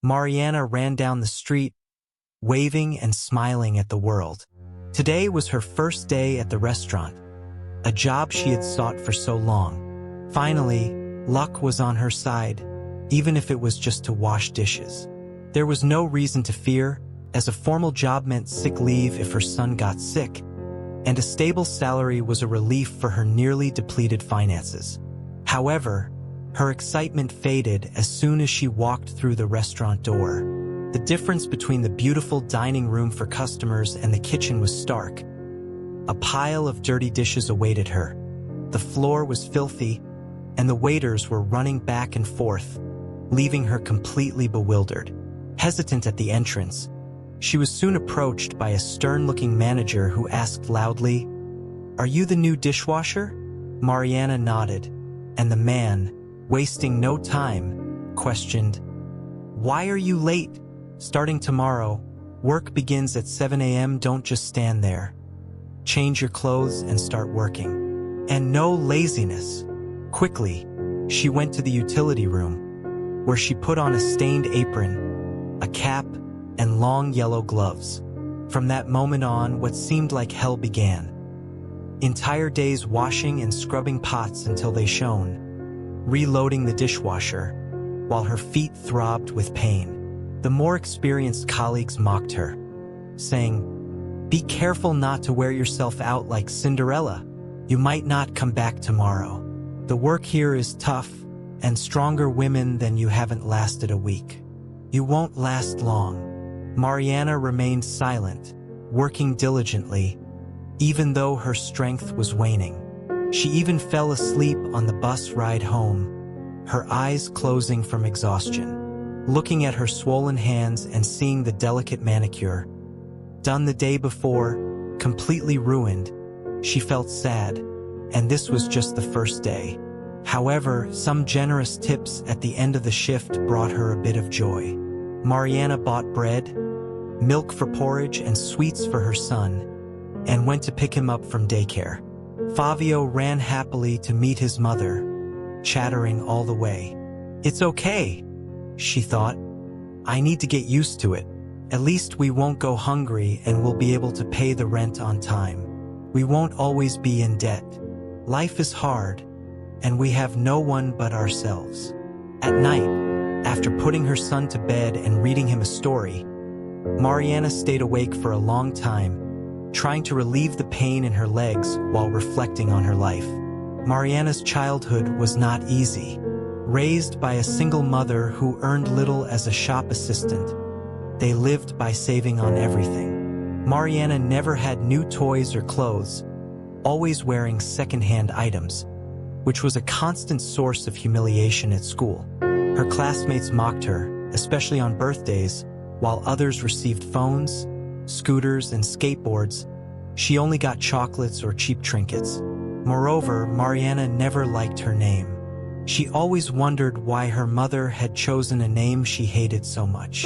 Mariana ran down the street, waving and smiling at the world. Today was her first day at the restaurant, a job she had sought for so long. Finally, luck was on her side, even if it was just to wash dishes. There was no reason to fear, as a formal job meant sick leave if her son got sick, and a stable salary was a relief for her nearly depleted finances. However, her excitement faded as soon as she walked through the restaurant door. The difference between the beautiful dining room for customers and the kitchen was stark. A pile of dirty dishes awaited her. The floor was filthy, and the waiters were running back and forth, leaving her completely bewildered. Hesitant at the entrance, she was soon approached by a stern-looking manager who asked loudly, "Are you the new dishwasher?" Mariana nodded, and the man, wasting no time, questioned, "Why are you late? Starting tomorrow, work begins at 7 a.m. Don't just stand there. Change your clothes and start working. And no laziness." Quickly, she went to the utility room, where she put on a stained apron, a cap, and long yellow gloves. From that moment on, what seemed like hell began. Entire days washing and scrubbing pots until they shone, reloading the dishwasher, while her feet throbbed with pain. The more experienced colleagues mocked her, saying, "Be careful not to wear yourself out like Cinderella. You might not come back tomorrow. The work here is tough, and stronger women than you haven't lasted a week. You won't last long." Mariana remained silent, working diligently, even though her strength was waning. She even fell asleep on the bus ride home, her eyes closing from exhaustion. Looking at her swollen hands and seeing the delicate manicure, done the day before, completely ruined, she felt sad, and this was just the first day. However, some generous tips at the end of the shift brought her a bit of joy. Mariana bought bread, milk for porridge, and sweets for her son, and went to pick him up from daycare. Fabio ran happily to meet his mother, chattering all the way. "It's okay," she thought. "I need to get used to it. At least we won't go hungry and we'll be able to pay the rent on time. We won't always be in debt. Life is hard, and we have no one but ourselves." At night, after putting her son to bed and reading him a story, Mariana stayed awake for a long time, trying to relieve the pain in her legs while reflecting on her life. Mariana's childhood was not easy. Raised by a single mother who earned little as a shop assistant, they lived by saving on everything. Mariana never had new toys or clothes, always wearing second-hand items, which was a constant source of humiliation at school. Her classmates mocked her, especially on birthdays, while others received phones, scooters, and skateboards. She only got chocolates or cheap trinkets. Moreover, Mariana never liked her name. She always wondered why her mother had chosen a name she hated so much.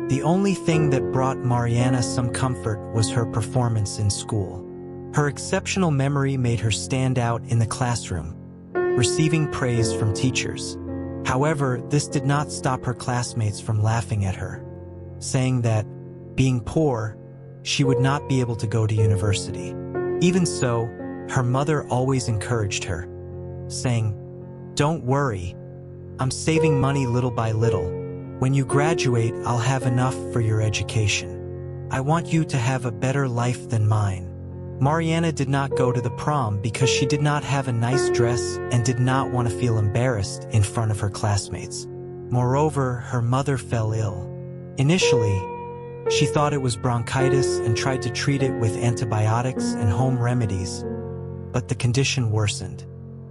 The only thing that brought Mariana some comfort was her performance in school. Her exceptional memory made her stand out in the classroom, receiving praise from teachers. However, this did not stop her classmates from laughing at her, saying that, being poor, she would not be able to go to university. Even so, her mother always encouraged her, saying, "Don't worry, I'm saving money little by little. When you graduate, I'll have enough for your education. I want you to have a better life than mine." Mariana did not go to the prom because she did not have a nice dress and did not want to feel embarrassed in front of her classmates. Moreover, her mother fell ill. Initially, she thought it was bronchitis and tried to treat it with antibiotics and home remedies, but the condition worsened.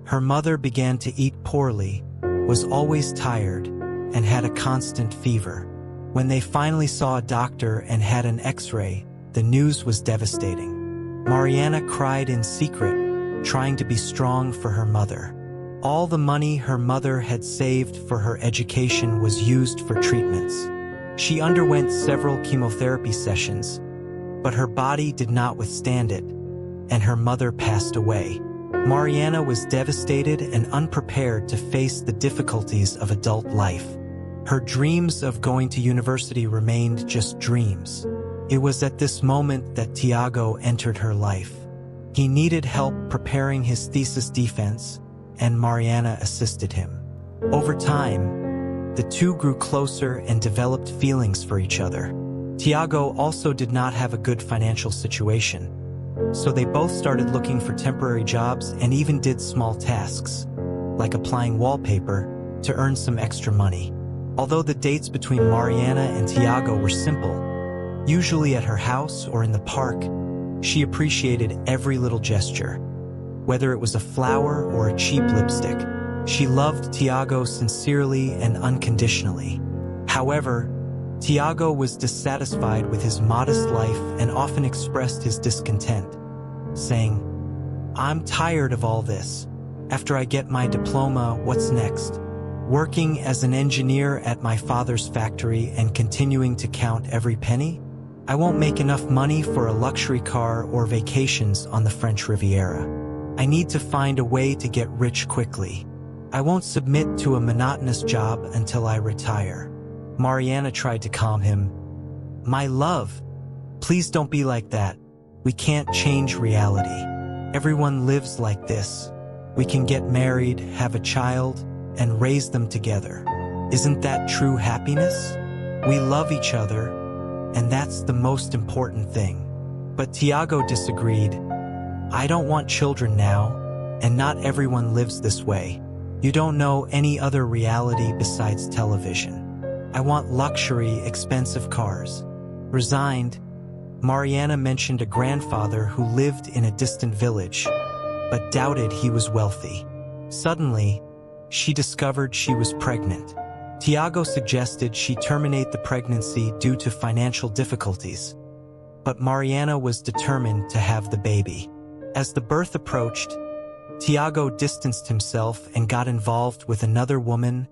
Her mother began to eat poorly, was always tired, and had a constant fever. When they finally saw a doctor and had an X-ray, the news was devastating. Mariana cried in secret, trying to be strong for her mother. All the money her mother had saved for her education was used for treatments. She underwent several chemotherapy sessions, but her body did not withstand it, and her mother passed away. Mariana was devastated and unprepared to face the difficulties of adult life. Her dreams of going to university remained just dreams. It was at this moment that Tiago entered her life. He needed help preparing his thesis defense, and Mariana assisted him. Over time, the two grew closer and developed feelings for each other. Tiago also did not have a good financial situation, so they both started looking for temporary jobs and even did small tasks, like applying wallpaper, to earn some extra money. Although the dates between Mariana and Tiago were simple, usually at her house or in the park, she appreciated every little gesture. Whether it was a flower or a cheap lipstick, she loved Tiago sincerely and unconditionally. However, Tiago was dissatisfied with his modest life and often expressed his discontent, saying, "I'm tired of all this. After I get my diploma, what's next? Working as an engineer at my father's factory and continuing to count every penny? I won't make enough money for a luxury car or vacations on the French Riviera. I need to find a way to get rich quickly. I won't submit to a monotonous job until I retire." Mariana tried to calm him. "My love, please don't be like that. We can't change reality. Everyone lives like this. We can get married, have a child, and raise them together. Isn't that true happiness? We love each other, and that's the most important thing." But Tiago disagreed. "I don't want children now, and not everyone lives this way. You don't know any other reality besides television. I want luxury, expensive cars." Resigned, Mariana mentioned a grandfather who lived in a distant village, but doubted he was wealthy. Suddenly, she discovered she was pregnant. Tiago suggested she terminate the pregnancy due to financial difficulties, but Mariana was determined to have the baby. As the birth approached, Tiago distanced himself and got involved with another woman,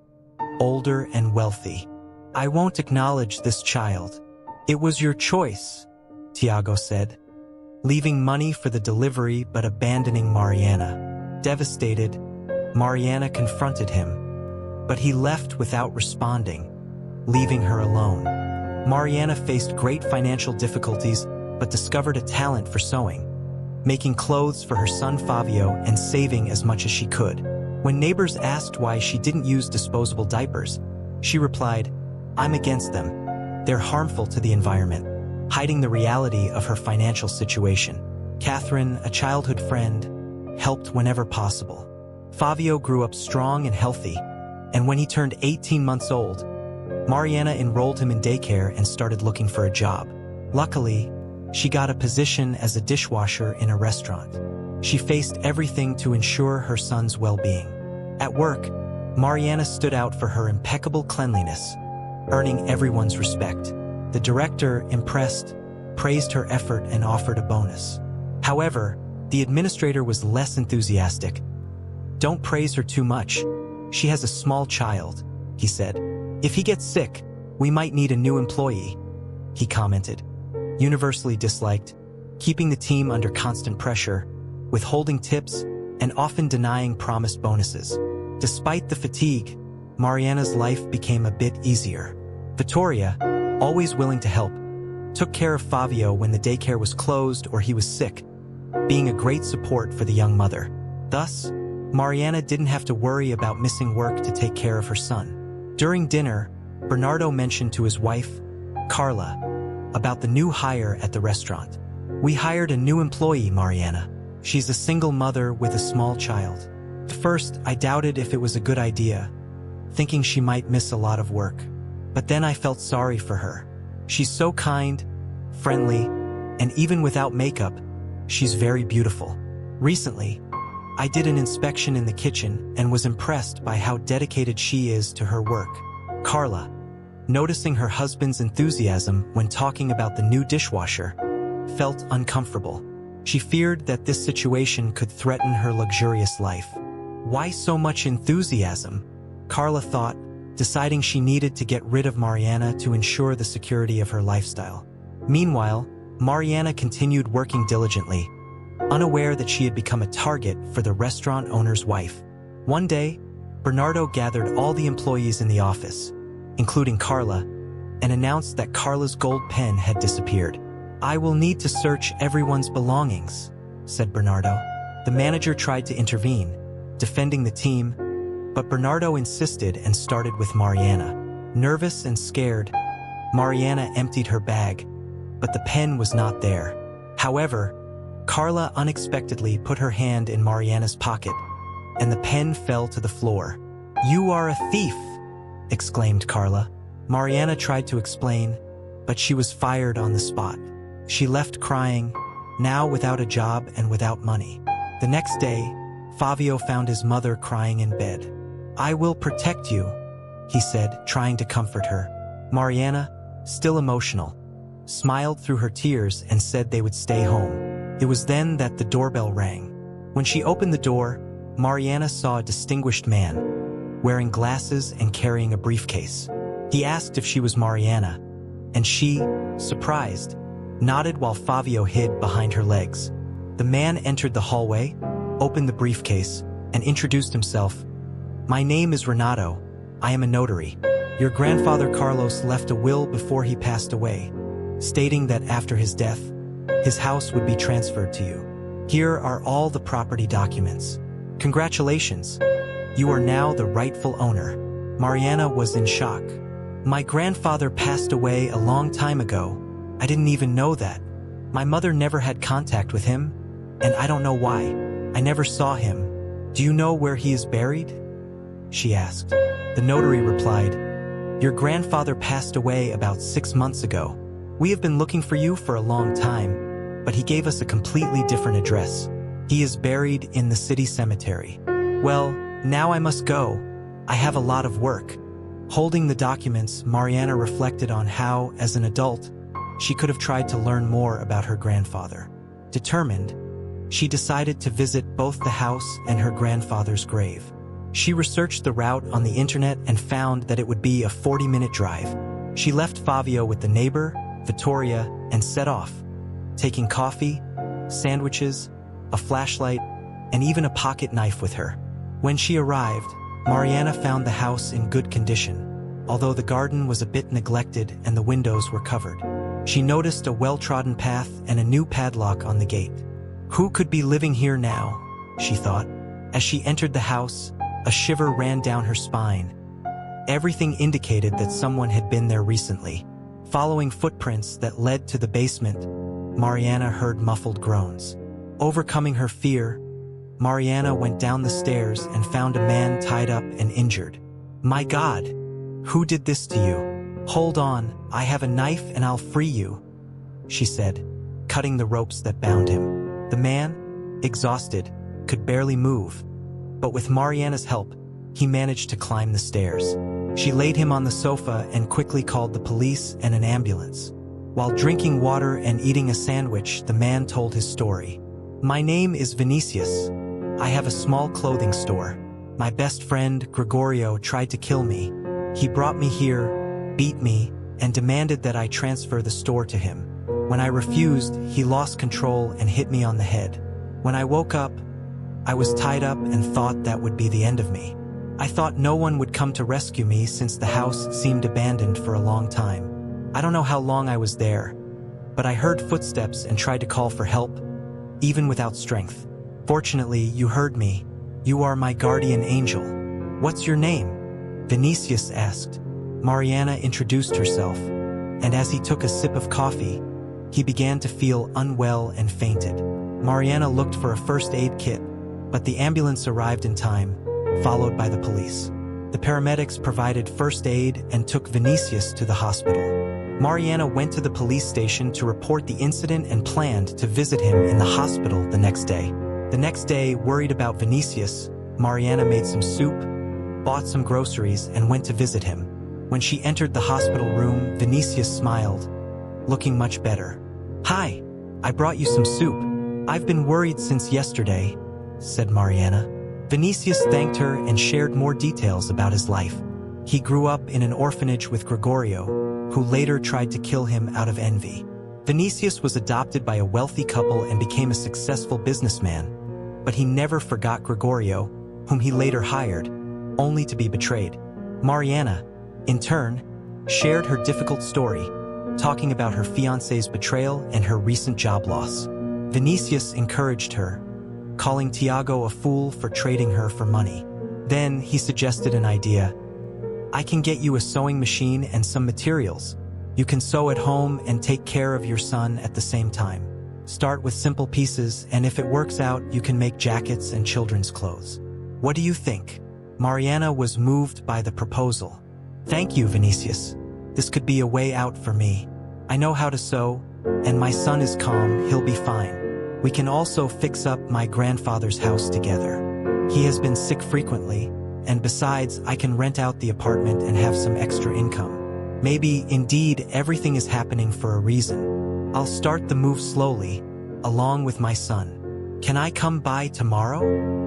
older and wealthy. "I won't acknowledge this child. It was your choice," Tiago said, leaving money for the delivery but abandoning Mariana. Devastated, Mariana confronted him, but he left without responding, leaving her alone. Mariana faced great financial difficulties but discovered a talent for sewing, making clothes for her son Fabio and saving as much as she could. When neighbors asked why she didn't use disposable diapers, she replied, "I'm against them. They're harmful to the environment," hiding the reality of her financial situation. Catherine, a childhood friend, helped whenever possible. Fabio grew up strong and healthy, and when he turned 18 months old, Mariana enrolled him in daycare and started looking for a job. Luckily, she got a position as a dishwasher in a restaurant. She faced everything to ensure her son's well-being. At work, Mariana stood out for her impeccable cleanliness, earning everyone's respect. The director, impressed, praised her effort and offered a bonus. However, the administrator was less enthusiastic. "Don't praise her too much. She has a small child," he said. "If he gets sick, we might need a new employee," he commented. Universally disliked, keeping the team under constant pressure, withholding tips, and often denying promised bonuses. Despite the fatigue, Mariana's life became a bit easier. Vittoria, always willing to help, took care of Fabio when the daycare was closed or he was sick, being a great support for the young mother. Thus, Mariana didn't have to worry about missing work to take care of her son. During dinner, Bernardo mentioned to his wife, Carla, about the new hire at the restaurant. "We hired a new employee, Mariana. She's a single mother with a small child. At first, I doubted if it was a good idea, thinking she might miss a lot of work. But then I felt sorry for her. She's so kind, friendly, and even without makeup, she's very beautiful. Recently, I did an inspection in the kitchen and was impressed by how dedicated she is to her work." Carla, noticing her husband's enthusiasm when talking about the new dishwasher, felt uncomfortable. She feared that this situation could threaten her luxurious life. Why so much enthusiasm? Carla thought, deciding she needed to get rid of Mariana to ensure the security of her lifestyle. Meanwhile, Mariana continued working diligently, unaware that she had become a target for the restaurant owner's wife. One day, Bernardo gathered all the employees in the office, including Carla, and announced that Carla's gold pen had disappeared. "I will need to search everyone's belongings," said Bernardo. The manager tried to intervene, defending the team, but Bernardo insisted and started with Mariana. Nervous and scared, Mariana emptied her bag, but the pen was not there. However, Carla unexpectedly put her hand in Mariana's pocket, and the pen fell to the floor. "You are a thief!" exclaimed Carla. Mariana tried to explain, but she was fired on the spot. She left crying, now without a job and without money. The next day, Fabio found his mother crying in bed. "I will protect you," he said, trying to comfort her. Mariana, still emotional, smiled through her tears and said they would stay home. It was then that the doorbell rang. When she opened the door, Mariana saw a distinguished man, wearing glasses and carrying a briefcase. He asked if she was Mariana, and she, surprised, nodded while Fabio hid behind her legs. The man entered the hallway, opened the briefcase, and introduced himself. "My name is Renato. I am a notary. Your grandfather Carlos left a will before he passed away, stating that after his death, his house would be transferred to you. Here are all the property documents. Congratulations. You are now the rightful owner." Mariana was in shock. "My grandfather passed away a long time ago. I didn't even know that. My mother never had contact with him, and I don't know why. I never saw him. Do you know where he is buried?" she asked. The notary replied, "Your grandfather passed away about 6 months ago. We have been looking for you for a long time, but he gave us a completely different address. He is buried in the city cemetery. Well, now I must go. I have a lot of work." Holding the documents, Mariana reflected on how, as an adult, she could have tried to learn more about her grandfather. Determined, she decided to visit both the house and her grandfather's grave. She researched the route on the internet and found that it would be a 40-minute drive. She left Fabio with the neighbor, Vittoria, and set off, taking coffee, sandwiches, a flashlight, and even a pocket knife with her. When she arrived, Mariana found the house in good condition, although the garden was a bit neglected and the windows were covered. She noticed a well-trodden path and a new padlock on the gate. "Who could be living here now?" she thought. As she entered the house, a shiver ran down her spine. Everything indicated that someone had been there recently. Following footprints that led to the basement, Mariana heard muffled groans. Overcoming her fear, Mariana went down the stairs and found a man tied up and injured. "My God, who did this to you? Hold on, I have a knife and I'll free you," she said, cutting the ropes that bound him. The man, exhausted, could barely move, but with Mariana's help, he managed to climb the stairs. She laid him on the sofa and quickly called the police and an ambulance. While drinking water and eating a sandwich, the man told his story. "My name is Vinicius. I have a small clothing store. My best friend, Gregorio, tried to kill me. He brought me here, beat me, and demanded that I transfer the store to him. When I refused, he lost control and hit me on the head. When I woke up, I was tied up and thought that would be the end of me. I thought no one would come to rescue me since the house seemed abandoned for a long time. I don't know how long I was there, but I heard footsteps and tried to call for help, even without strength. Fortunately, you heard me. You are my guardian angel. What's your name?" Vinicius asked. Mariana introduced herself, and as he took a sip of coffee, he began to feel unwell and fainted. Mariana looked for a first aid kit, but the ambulance arrived in time, followed by the police. The paramedics provided first aid and took Vinicius to the hospital. Mariana went to the police station to report the incident and planned to visit him in the hospital the next day. The next day, worried about Vinicius, Mariana made some soup, bought some groceries, and went to visit him. When she entered the hospital room, Vinicius smiled, looking much better. "Hi, I brought you some soup. I've been worried since yesterday," said Mariana. Vinicius thanked her and shared more details about his life. He grew up in an orphanage with Gregorio, who later tried to kill him out of envy. Vinicius was adopted by a wealthy couple and became a successful businessman, but he never forgot Gregorio, whom he later hired, only to be betrayed. Mariana, in turn, shared her difficult story, talking about her fiancé's betrayal and her recent job loss. Vinicius encouraged her, calling Tiago a fool for trading her for money. Then he suggested an idea. "I can get you a sewing machine and some materials. You can sew at home and take care of your son at the same time. Start with simple pieces, and if it works out, you can make jackets and children's clothes. What do you think?" Mariana was moved by the proposal. "Thank you, Vinicius. This could be a way out for me. I know how to sew, and my son is calm, he'll be fine. We can also fix up my grandfather's house together. He has been sick frequently, and besides, I can rent out the apartment and have some extra income. Maybe, indeed, everything is happening for a reason. I'll start the move slowly, along with my son. Can I come by tomorrow?"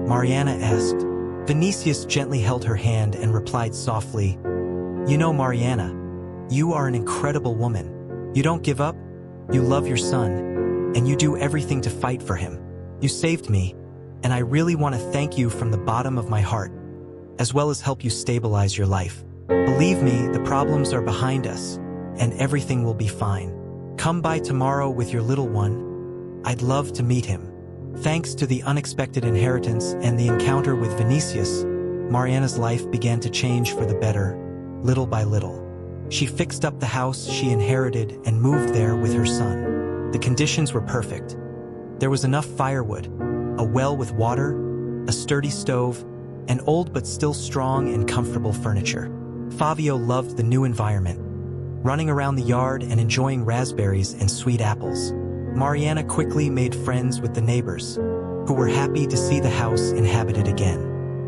Mariana asked. Vinicius gently held her hand and replied softly, "You know, Mariana, you are an incredible woman. You don't give up, you love your son, and you do everything to fight for him. You saved me, and I really want to thank you from the bottom of my heart, as well as help you stabilize your life. Believe me, the problems are behind us, and everything will be fine. Come by tomorrow with your little one. I'd love to meet him." Thanks to the unexpected inheritance and the encounter with Vinicius, Mariana's life began to change for the better, little by little. She fixed up the house she inherited and moved there with her son. The conditions were perfect. There was enough firewood, a well with water, a sturdy stove, and old but still strong and comfortable furniture. Fabio loved the new environment, running around the yard and enjoying raspberries and sweet apples. Mariana quickly made friends with the neighbors, who were happy to see the house inhabited again.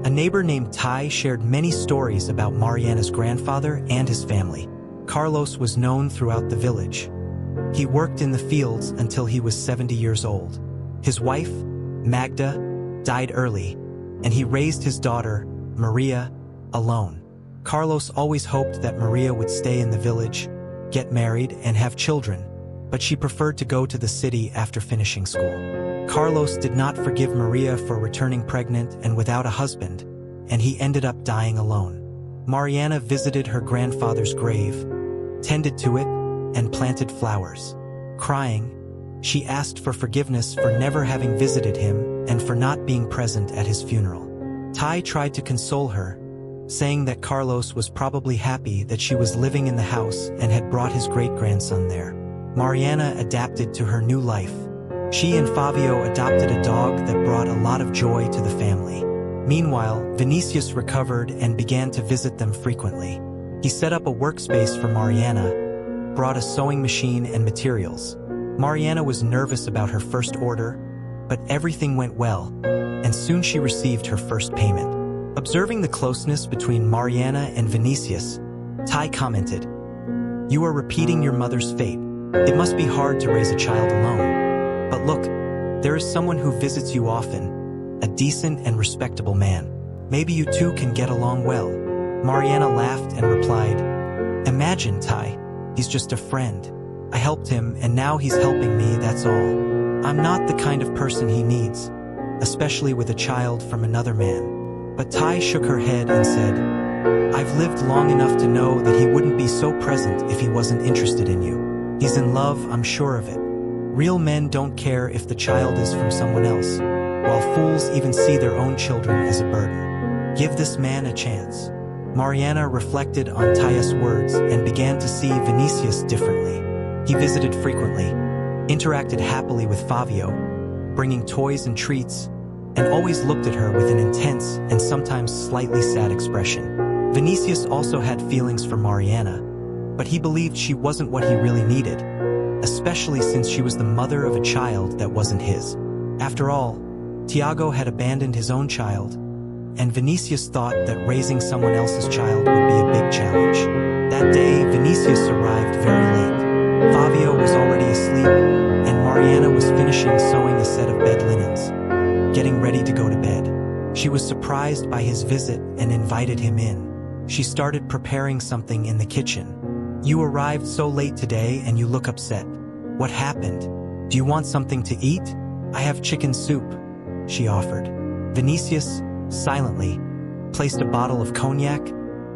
A neighbor named Tai shared many stories about Mariana's grandfather and his family. Carlos was known throughout the village. He worked in the fields until he was 70 years old. His wife, Magda, died early, and he raised his daughter, Maria, alone. Carlos always hoped that Maria would stay in the village, get married, and have children, but she preferred to go to the city after finishing school. Carlos did not forgive Maria for returning pregnant and without a husband, and he ended up dying alone. Mariana visited her grandfather's grave, tended to it, and planted flowers. Crying, she asked for forgiveness for never having visited him and for not being present at his funeral. Tai tried to console her, saying that Carlos was probably happy that she was living in the house and had brought his great-grandson there. Mariana adapted to her new life. She and Fabio adopted a dog that brought a lot of joy to the family. Meanwhile, Vinicius recovered and began to visit them frequently. He set up a workspace for Mariana, brought a sewing machine and materials. Mariana was nervous about her first order, but everything went well, and soon she received her first payment. Observing the closeness between Mariana and Vinicius, Tai commented, "You are repeating your mother's fate. It must be hard to raise a child alone. But look, there is someone who visits you often, a decent and respectable man. Maybe you two can get along well." Mariana laughed and replied, "Imagine, Tai, he's just a friend. I helped him and now he's helping me, that's all. I'm not the kind of person he needs, especially with a child from another man." But Tai shook her head and said, "I've lived long enough to know that he wouldn't be so present if he wasn't interested in you. He's in love, I'm sure of it. Real men don't care if the child is from someone else, while fools even see their own children as a burden. Give this man a chance." Mariana reflected on Tai's words and began to see Vinicius differently. He visited frequently, interacted happily with Fabio, bringing toys and treats, and always looked at her with an intense and sometimes slightly sad expression. Vinicius also had feelings for Mariana, but he believed she wasn't what he really needed, especially since she was the mother of a child that wasn't his. After all, Tiago had abandoned his own child, and Vinicius thought that raising someone else's child would be a big challenge. That day, Vinicius arrived very late. Fabio was already asleep, and Mariana was finishing sewing a set of bed linens, getting ready to go to bed. She was surprised by his visit and invited him in. She started preparing something in the kitchen. "You arrived so late today and you look upset. What happened? Do you want something to eat? I have chicken soup," she offered. Vinicius, silently, placed a bottle of cognac,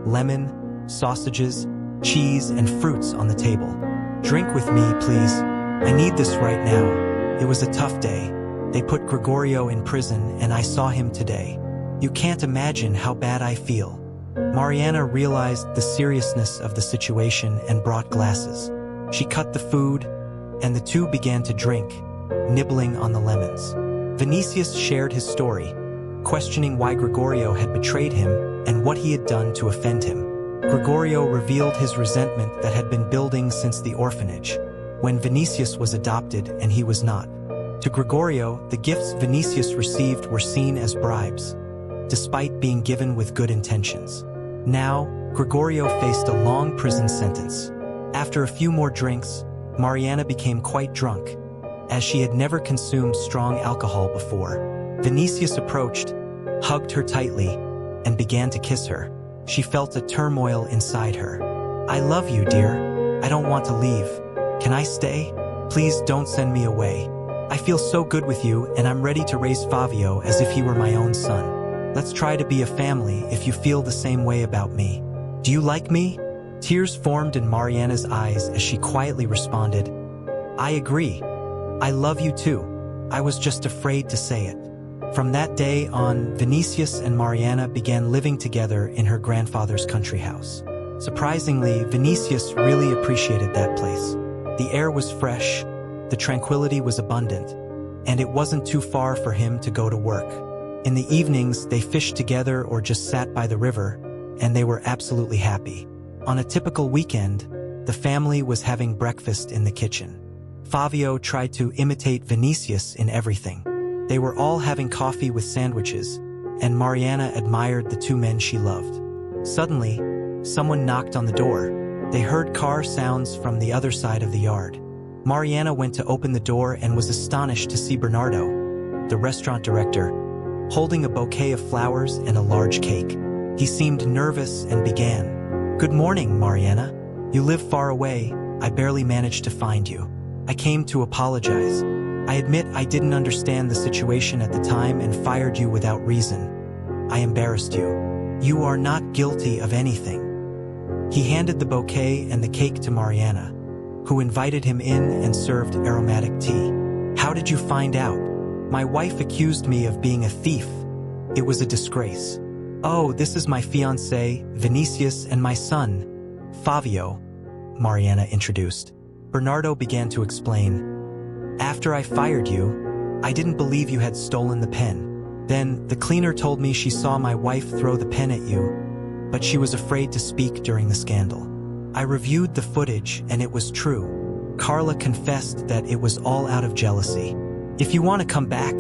lemon, sausages, cheese, and fruits on the table. "Drink with me, please. I need this right now. It was a tough day. They put Gregorio in prison and I saw him today. You can't imagine how bad I feel." Mariana realized the seriousness of the situation and brought glasses. She cut the food, and the two began to drink, nibbling on the lemons. Vinicius shared his story, questioning why Gregorio had betrayed him and what he had done to offend him. Gregorio revealed his resentment that had been building since the orphanage, when Vinicius was adopted and he was not. To Gregorio, the gifts Vinicius received were seen as bribes, despite being given with good intentions. Now, Gregorio faced a long prison sentence. After a few more drinks, Mariana became quite drunk, as she had never consumed strong alcohol before. Vinicius approached, hugged her tightly, and began to kiss her. She felt a turmoil inside her. "I love you, dear. I don't want to leave. Can I stay? Please don't send me away. I feel so good with you and I'm ready to raise Fabio as if he were my own son. Let's try to be a family if you feel the same way about me. Do you like me?" Tears formed in Mariana's eyes as she quietly responded, "I agree. I love you too. I was just afraid to say it." From that day on, Vinicius and Mariana began living together in her grandfather's country house. Surprisingly, Vinicius really appreciated that place. The air was fresh, the tranquility was abundant, and it wasn't too far for him to go to work. In the evenings, they fished together or just sat by the river, and they were absolutely happy. On a typical weekend, the family was having breakfast in the kitchen. Fabio tried to imitate Vinicius in everything. They were all having coffee with sandwiches, and Mariana admired the two men she loved. Suddenly, someone knocked on the door. They heard car sounds from the other side of the yard. Mariana went to open the door and was astonished to see Bernardo, the restaurant director, holding a bouquet of flowers and a large cake. He seemed nervous and began, "Good morning, Mariana. You live far away. I barely managed to find you. I came to apologize. I admit I didn't understand the situation at the time and fired you without reason. I embarrassed you. You are not guilty of anything." He handed the bouquet and the cake to Mariana, who invited him in and served aromatic tea. "How did you find out? My wife accused me of being a thief. It was a disgrace." "Oh, this is my fiancé, Vinicius, and my son, Fabio," Mariana introduced. Bernardo began to explain. "After I fired you, I didn't believe you had stolen the pen. Then, the cleaner told me she saw my wife throw the pen at you, but she was afraid to speak during the scandal. I reviewed the footage and it was true. Carla confessed that it was all out of jealousy. If you want to come back,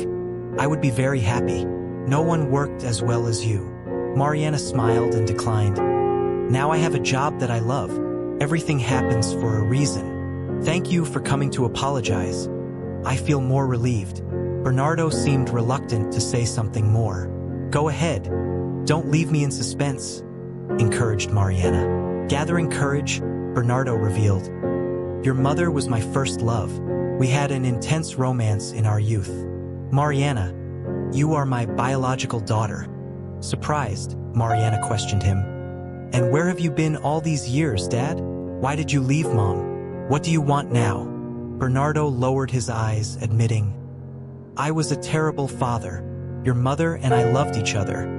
I would be very happy. No one worked as well as you." Mariana smiled and declined. "Now I have a job that I love. Everything happens for a reason. Thank you for coming to apologize. I feel more relieved." Bernardo seemed reluctant to say something more. "Go ahead. Don't leave me in suspense," encouraged Mariana. Gathering courage, Bernardo revealed, "Your mother was my first love. We had an intense romance in our youth. Mariana, you are my biological daughter." Surprised, Mariana questioned him. "And where have you been all these years, Dad? Why did you leave Mom? What do you want now?" Bernardo lowered his eyes, admitting, "I was a terrible father. Your mother and I loved each other.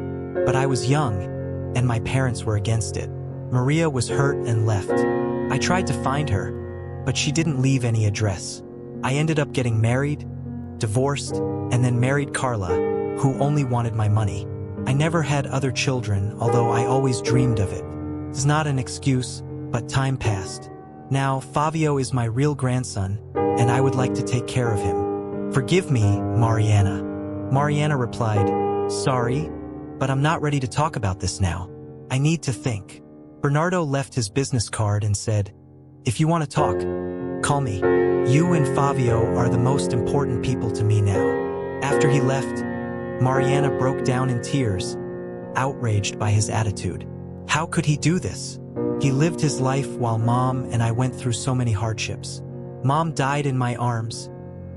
But I was young, and my parents were against it. Maria was hurt and left. I tried to find her, but she didn't leave any address. I ended up getting married, divorced, and then married Carla, who only wanted my money. I never had other children, although I always dreamed of it. It's not an excuse, but time passed. Now, Fabio is my real grandson, and I would like to take care of him. Forgive me, Mariana." Mariana replied, "Sorry, but I'm not ready to talk about this now. I need to think." Bernardo left his business card and said, "If you want to talk, call me. You and Fabio are the most important people to me now." After he left, Mariana broke down in tears, outraged by his attitude. How could he do this? He lived his life while Mom and I went through so many hardships. Mom died in my arms,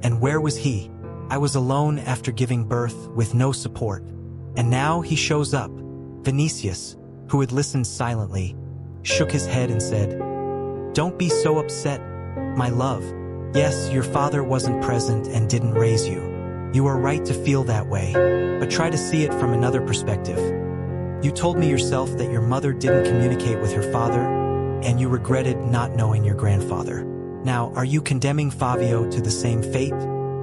and where was he? I was alone after giving birth with no support. And now he shows up, Vinicius, who had listened silently, shook his head and said, "Don't be so upset, my love. Yes, your father wasn't present and didn't raise you. You are right to feel that way, but try to see it from another perspective. You told me yourself that your mother didn't communicate with her father, and you regretted not knowing your grandfather. Now, are you condemning Fabio to the same fate?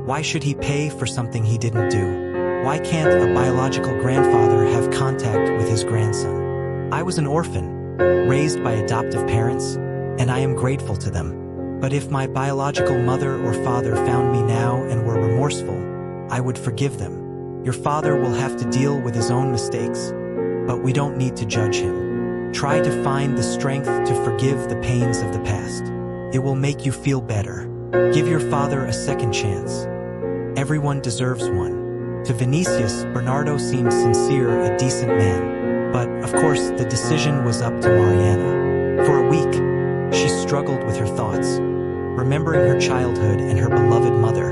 Why should he pay for something he didn't do? Why can't a biological grandfather have contact with his grandson? I was an orphan, raised by adoptive parents, and I am grateful to them. But if my biological mother or father found me now and were remorseful, I would forgive them. Your father will have to deal with his own mistakes, but we don't need to judge him. Try to find the strength to forgive the pains of the past. It will make you feel better. Give your father a second chance. Everyone deserves one." To Vinicius, Bernardo seemed sincere, a decent man. But, of course, the decision was up to Mariana. For a week, she struggled with her thoughts, remembering her childhood and her beloved mother.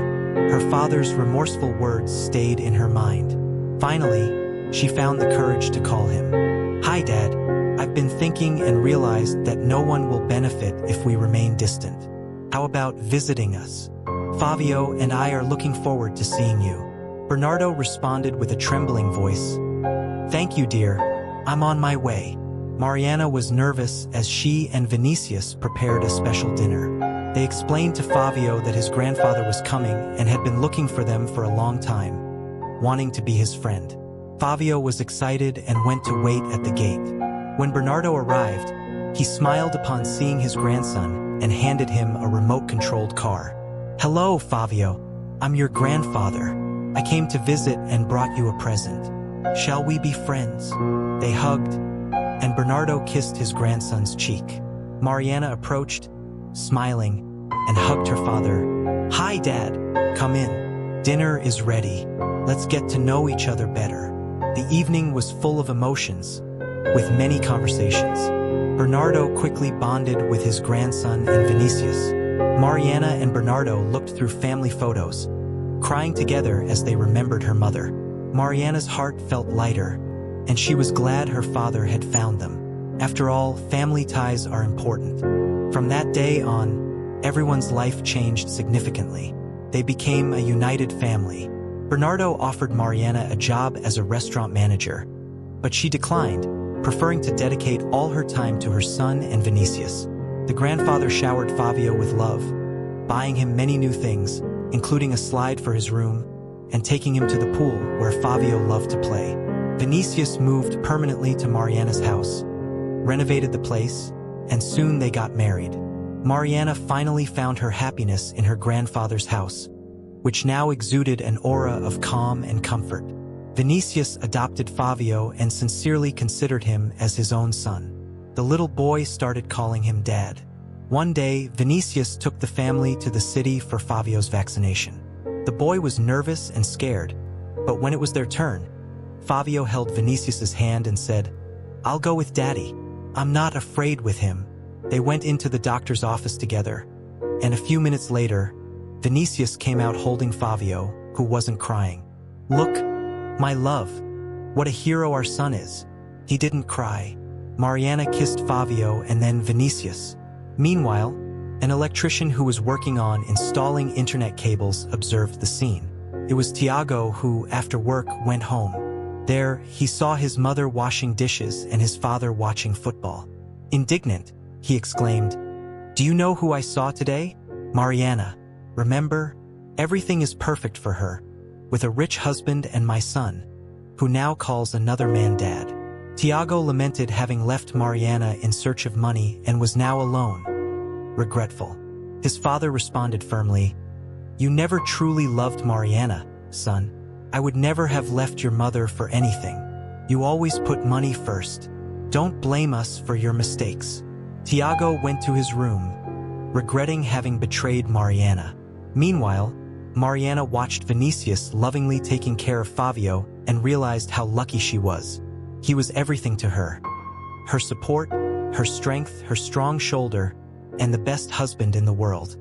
Her father's remorseful words stayed in her mind. Finally, she found the courage to call him. "Hi, Dad. I've been thinking and realized that no one will benefit if we remain distant. How about visiting us? Fabio and I are looking forward to seeing you." Bernardo responded with a trembling voice. "Thank you, dear. I'm on my way." Mariana was nervous as she and Vinicius prepared a special dinner. They explained to Fabio that his grandfather was coming and had been looking for them for a long time, wanting to be his friend. Fabio was excited and went to wait at the gate. When Bernardo arrived, he smiled upon seeing his grandson and handed him a remote-controlled car. "Hello, Fabio. I'm your grandfather. I came to visit and brought you a present. Shall we be friends?" They hugged, and Bernardo kissed his grandson's cheek. Mariana approached, smiling, and hugged her father. "Hi, Dad. Come in. Dinner is ready. Let's get to know each other better." The evening was full of emotions, with many conversations. Bernardo quickly bonded with his grandson and Vinicius. Mariana and Bernardo looked through family photos, crying together as they remembered her mother. Mariana's heart felt lighter, and she was glad her father had found them. After all, family ties are important. From that day on, everyone's life changed significantly. They became a united family. Bernardo offered Mariana a job as a restaurant manager, but she declined, preferring to dedicate all her time to her son and Vinicius. The grandfather showered Fabio with love, buying him many new things, including a slide for his room, and taking him to the pool where Fabio loved to play. Vinicius moved permanently to Mariana's house, renovated the place, and soon they got married. Mariana finally found her happiness in her grandfather's house, which now exuded an aura of calm and comfort. Vinicius adopted Fabio and sincerely considered him as his own son. The little boy started calling him Dad. One day, Vinicius took the family to the city for Fabio's vaccination. The boy was nervous and scared, but when it was their turn, Fabio held Vinicius's hand and said, "I'll go with Daddy. I'm not afraid with him." They went into the doctor's office together, and a few minutes later, Vinicius came out holding Fabio, who wasn't crying. "Look, my love, what a hero our son is." He didn't cry. Mariana kissed Fabio and then Vinicius. Meanwhile, an electrician who was working on installing internet cables observed the scene. It was Tiago who, after work, went home. There, he saw his mother washing dishes and his father watching football. Indignant, he exclaimed, "Do you know who I saw today? Mariana. Remember? Everything is perfect for her, with a rich husband and my son, who now calls another man Dad." Tiago lamented having left Mariana in search of money and was now alone, regretful. His father responded firmly, "You never truly loved Mariana, son. I would never have left your mother for anything. You always put money first. Don't blame us for your mistakes." Tiago went to his room, regretting having betrayed Mariana. Meanwhile, Mariana watched Vinicius lovingly taking care of Fabio and realized how lucky she was. He was everything to her. Her support, her strength, her strong shoulder, and the best husband in the world.